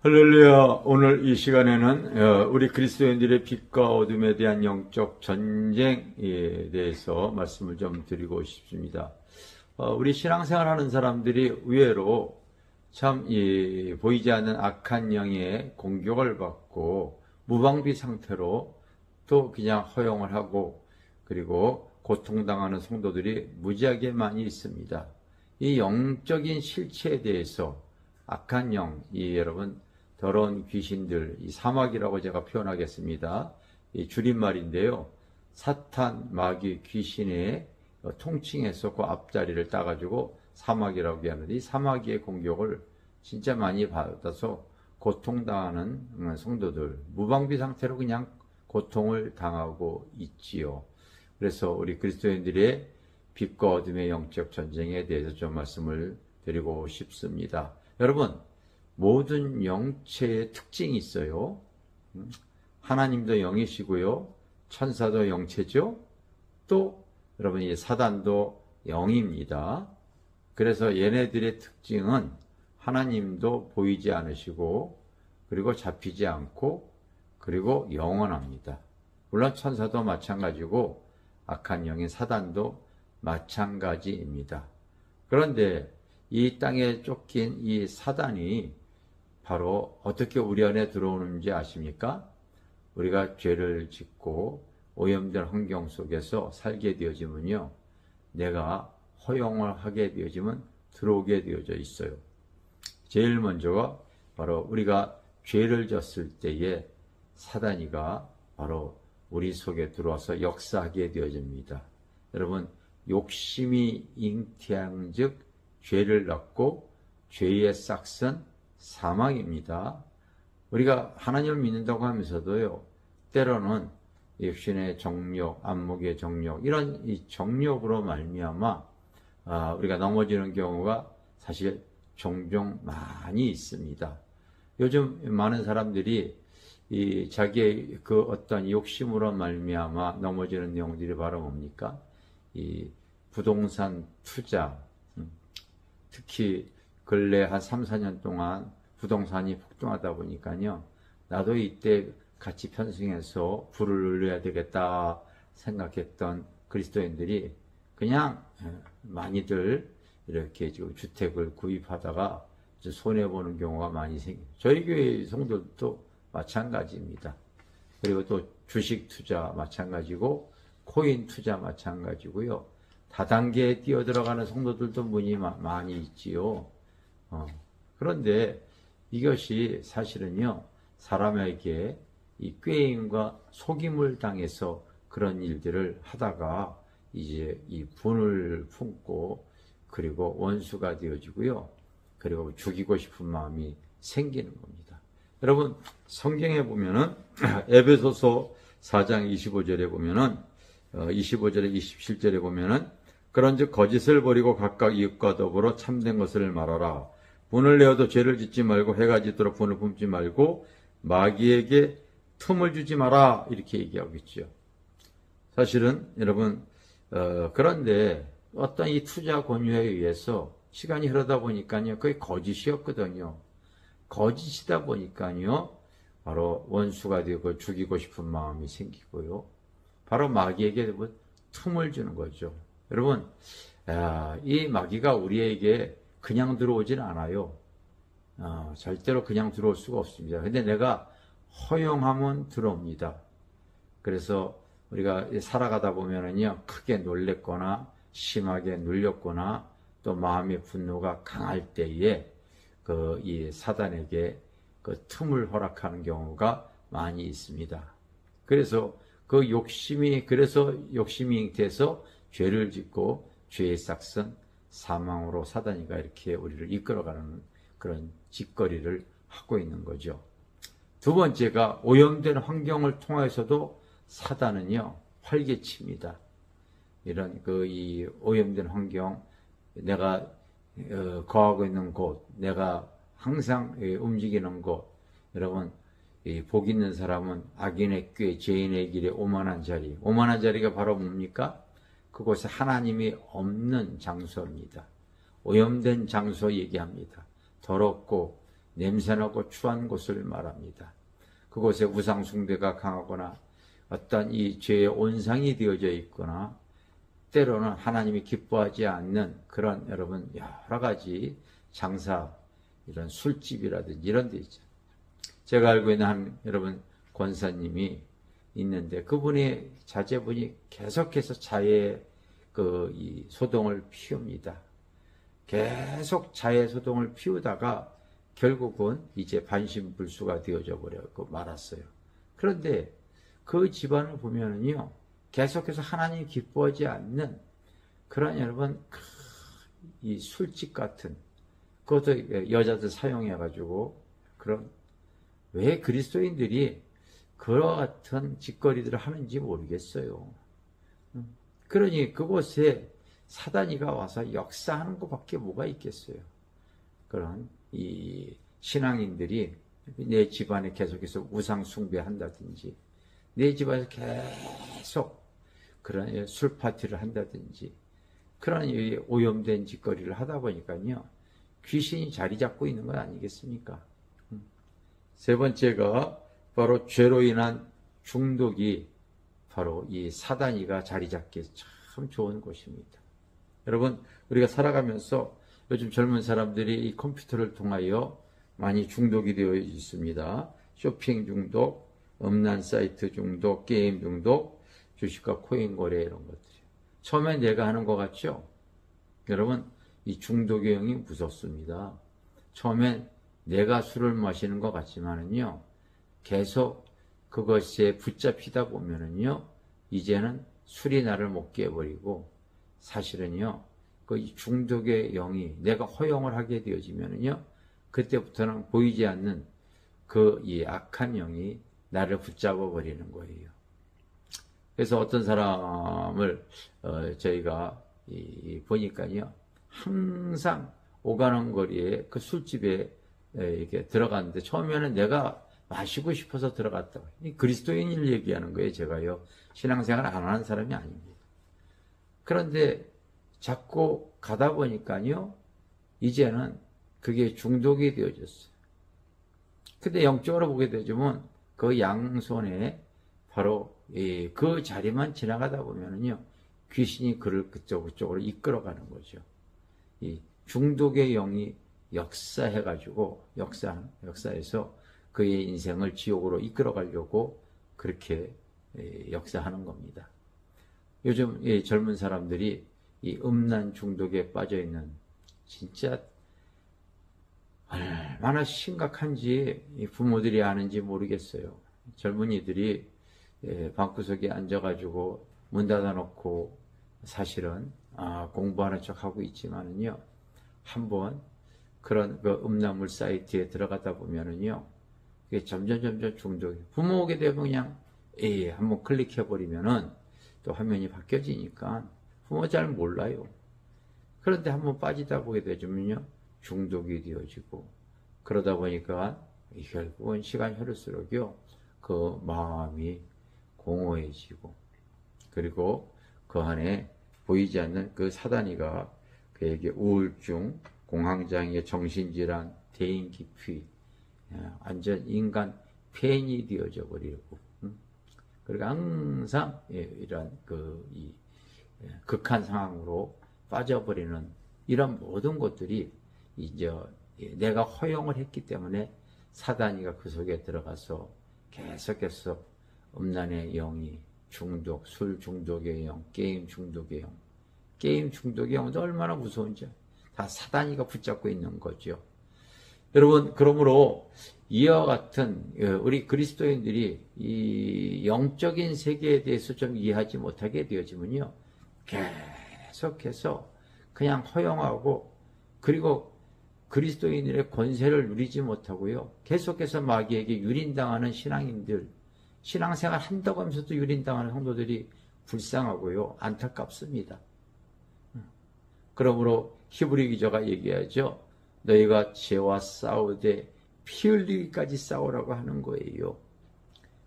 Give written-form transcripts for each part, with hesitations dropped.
할렐루야. 오늘 이 시간에는 우리 그리스도인들의 빛과 어둠에 대한 영적 전쟁에 대해서 말씀을 좀 드리고 싶습니다. 우리 신앙생활 하는 사람들이 의외로 참 보이지 않는 악한 영의 공격을 받고 무방비 상태로 또 그냥 허용을 하고 그리고 고통당하는 성도들이 무지하게 많이 있습니다. 이 영적인 실체에 대해서 악한 영, 여러분 더러운 귀신들, 이 사마귀라고 제가 표현하겠습니다. 이 줄임말인데요. 사탄, 마귀, 귀신의 통칭해서 그 앞자리를 따가지고 사마귀라고 하는데, 이 사마귀의 공격을 진짜 많이 받아서 고통당하는 성도들, 무방비 상태로 그냥 고통을 당하고 있지요. 그래서 우리 그리스도인들의 빛과 어둠의 영적 전쟁에 대해서 좀 말씀을 드리고 싶습니다. 여러분, 모든 영체의 특징이 있어요. 하나님도 영이시고요. 천사도 영체죠. 또 여러분 이 사단도 영입니다. 그래서 얘네들의 특징은 하나님도 보이지 않으시고 그리고 잡히지 않고 그리고 영원합니다. 물론 천사도 마찬가지고 악한 영인 사단도 마찬가지입니다. 그런데 이 땅에 쫓긴 이 사단이 바로 어떻게 우리 안에 들어오는지 아십니까? 우리가 죄를 짓고 오염된 환경 속에서 살게 되어지면요, 내가 허용을 하게 되어지면 들어오게 되어져 있어요. 제일 먼저가 바로 우리가 죄를 졌을 때에 사단이가 바로 우리 속에 들어와서 역사하게 되어집니다. 여러분, 욕심이 잉태한 즉 죄를 낳고 죄의 싹은 사망입니다. 우리가 하나님을 믿는다고 하면서도요, 때로는 육신의 정욕, 안목의 정욕, 이런 이 정욕으로 말미암아 우리가 넘어지는 경우가 사실 종종 많이 있습니다. 요즘 많은 사람들이 이 자기의 그 어떤 욕심으로 말미암아 넘어지는 내용들이 바로 뭡니까? 이 부동산 투자, 특히 근래 한 3, 4년 동안 부동산이 폭등하다 보니까요, 나도 이때 같이 편승해서 불을 눌러야 되겠다 생각했던 그리스도인들이 그냥 많이들 이렇게 지금 주택을 구입하다가 손해보는 경우가 많이 생겨요. 저희 교회 성도들도 마찬가지입니다. 그리고 또 주식 투자 마찬가지고 코인 투자 마찬가지고요. 다단계에 뛰어들어가는 성도들도 문이 많이 있지요. 그런데 이것이 사실은요, 사람에게 이 꾀임과 속임을 당해서 그런 일들을 하다가 이제 이 분을 품고 그리고 원수가 되어지고요. 그리고 죽이고 싶은 마음이 생기는 겁니다. 여러분, 성경에 보면은 에베소서 4장 25절에 보면은 25절에 27절에 보면은 그런즉 거짓을 버리고 각각 이웃과 더불어 참된 것을 말하라. 분을 내어도 죄를 짓지 말고 해가 지도록 분을 품지 말고 마귀에게 틈을 주지 마라. 이렇게 얘기하고 있죠. 사실은 여러분 그런데 어떤 이 투자 권유에 의해서 시간이 흐르다 보니까요, 그게 거짓이었거든요. 거짓이다 보니까요, 바로 원수가 되고 죽이고 싶은 마음이 생기고요. 바로 마귀에게 틈을 주는 거죠. 여러분, 이 마귀가 우리에게 그냥 들어오진 않아요. 절대로 그냥 들어올 수가 없습니다. 근데 내가 허용하면 들어옵니다. 그래서 우리가 살아가다 보면은요, 크게 놀랬거나 심하게 눌렸거나 또 마음의 분노가 강할 때에 이 사단에게 그 틈을 허락하는 경우가 많이 있습니다. 그래서 그 욕심이 잉태해서 죄를 짓고 죄의 싹은 사망으로 사단이가 이렇게 우리를 이끌어가는 그런 짓거리를 하고 있는 거죠. 두 번째가 오염된 환경을 통해서도 사단은요, 활개칩니다. 이런 이 오염된 환경, 내가 거하고 있는 곳, 내가 항상 움직이는 곳, 여러분, 복 있는 사람은 악인의 꾀, 죄인의 길에 오만한 자리. 오만한 자리가 바로 뭡니까? 그곳에 하나님이 없는 장소입니다. 오염된 장소 얘기합니다. 더럽고 냄새나고 추한 곳을 말합니다. 그곳에 우상 숭배가 강하거나 어떤 이 죄의 온상이 되어져 있거나 때로는 하나님이 기뻐하지 않는 그런 여러분 여러 가지 장사, 이런 술집이라든지 이런 데 있죠. 제가 알고 있는 한 여러분 권사님이 있는데 그분의 자제분이 계속해서 자해 이 소동을 피웁니다. 계속 자해 소동을 피우다가 결국은 이제 반신불수가 되어져 버렸고 말았어요. 그런데 그 집안을 보면은요, 계속해서 하나님이 기뻐하지 않는 그런 여러분 이 술집 같은 그것도 여자들 사용해가지고 그런 왜 그리스도인들이 그와 같은 짓거리들을 하는지 모르겠어요. 그러니 그곳에 사단이가 와서 역사하는 것밖에 뭐가 있겠어요. 그런 이 신앙인들이 내 집안에 계속해서 우상 숭배한다든지 내 집안에서 계속 그런 술 파티를 한다든지 그런 오염된 짓거리를 하다 보니까요, 귀신이 자리 잡고 있는 건 아니겠습니까? 세 번째가 바로 죄로 인한 중독이 바로 이 사단이가 자리 잡기에 참 좋은 곳입니다. 여러분, 우리가 살아가면서 요즘 젊은 사람들이 이 컴퓨터를 통하여 많이 중독이 되어 있습니다. 쇼핑 중독, 음란 사이트 중독, 게임 중독, 주식과 코인 거래 이런 것들이. 처음에 내가 하는 것 같죠? 여러분, 이 중독의 영이 무섭습니다. 처음엔 내가 술을 마시는 것 같지만은요, 계속 그것에 붙잡히다 보면은요, 이제는 술이 나를 못 깨버리고, 사실은요, 그 중독의 영이 내가 허용을 하게 되어지면은요, 그때부터는 보이지 않는 그 이 악한 영이 나를 붙잡아 버리는 거예요. 그래서 어떤 사람을 저희가 보니까요, 항상 오가는 거리에 그 술집에 이렇게 들어갔는데 처음에는 내가 마시고 싶어서 들어갔다. 그리스도인을 얘기하는 거예요, 제가요. 신앙생활 안 하는 사람이 아닙니다. 그런데 자꾸 가다 보니까요, 이제는 그게 중독이 되어졌어요. 근데 영적으로 보게 되면 그 양손에 바로 그 자리만 지나가다 보면은요, 귀신이 그를 그쪽으로 이끌어가는 거죠. 이 중독의 영이 역사해가지고 역사해서 그의 인생을 지옥으로 이끌어가려고 그렇게 역사하는 겁니다. 요즘 젊은 사람들이 이 음란 중독에 빠져 있는 진짜 얼마나 심각한지 부모들이 아는지 모르겠어요. 젊은이들이 방구석에 앉아가지고 문 닫아놓고 사실은 공부하는 척하고 있지만은요, 한번 그런 그 음란물 사이트에 들어가다 보면은요, 이게 점점 중독이. 부모 오게 되면 그냥 한번 클릭해버리면은 또 화면이 바뀌어지니까 부모 잘 몰라요. 그런데 한번 빠지다 보게 되면요, 중독이 되어지고, 그러다 보니까 결국은 시간이 흐를수록요, 그 마음이 공허해지고, 그리고 그 안에 보이지 않는 그 사단이가 그에게 우울증, 공황장애, 정신질환, 대인기피, 완전 인간 폐인이 되어져 버리고, 그리고 항상 이런 극한 상황으로 빠져버리는 이런 모든 것들이 이제 내가 허용을 했기 때문에 사단이가 그 속에 들어가서 계속해서 음란의 영이 중독, 술 중독의 영, 게임 중독의 영, 게임 중독의 영도 얼마나 무서운지 다 사단이가 붙잡고 있는 거죠. 여러분, 그러므로 이와 같은 우리 그리스도인들이 이 영적인 세계에 대해서 좀 이해하지 못하게 되어지면요, 계속해서 그냥 허용하고, 그리고 그리스도인들의 권세를 누리지 못하고요, 계속해서 마귀에게 유린당하는 신앙인들, 신앙생활 한다고 하면서도 유린당하는 성도들이 불쌍하고요, 안타깝습니다. 그러므로 히브리 기자가 얘기하죠. 너희가 죄와 싸우되 피 흘리기까지 싸우라고 하는 거예요.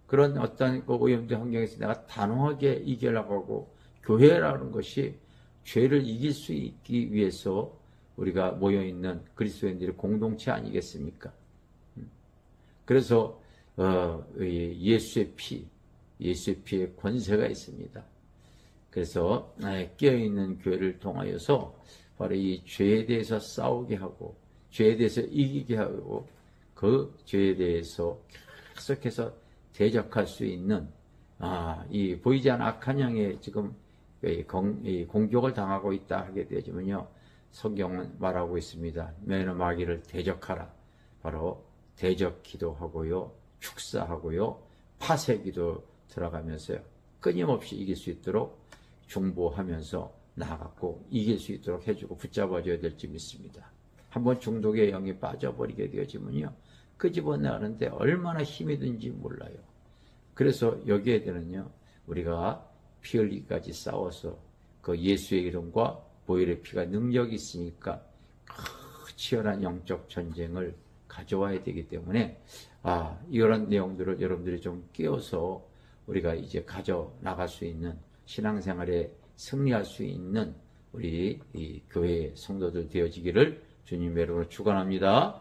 그런 어떤 오염된 환경에서 내가 단호하게 이기려고 하고, 교회라는 것이 죄를 이길 수 있기 위해서 우리가 모여있는 그리스도인들의 공동체 아니겠습니까? 그래서 예수의 피에 권세가 있습니다. 그래서 깨어있는 교회를 통하여서 바로 이 죄에 대해서 싸우게 하고 죄에 대해서 이기게 하고 그 죄에 대해서 계속해서 대적할 수 있는 이 보이지 않는 악한 영에 지금 공격을 당하고 있다 하게 되지만요, 성경은 말하고 있습니다. 너희는 마귀를 대적하라. 바로 대적 기도하고요, 축사하고요, 파쇄 기도 들어가면서요, 끊임없이 이길 수 있도록 중보하면서 나아갔고 이길 수 있도록 해주고 붙잡아줘야 될지 믿습니다. 한번 중독의 영이 빠져버리게 되어지면요, 끄집어내는데 얼마나 힘이 든지 몰라요. 그래서 여기에 대는요, 우리가 피 흘리기까지 싸워서 그 예수의 이름과 보혈의 피가 능력이 있으니까 치열한 영적 전쟁을 가져와야 되기 때문에 이런 내용들을 여러분들이 좀 깨워서 우리가 이제 가져 나갈 수 있는 신앙생활에 승리할 수 있는 우리 이 교회 성도들 되어지기를 주님의 이름으로 축원합니다.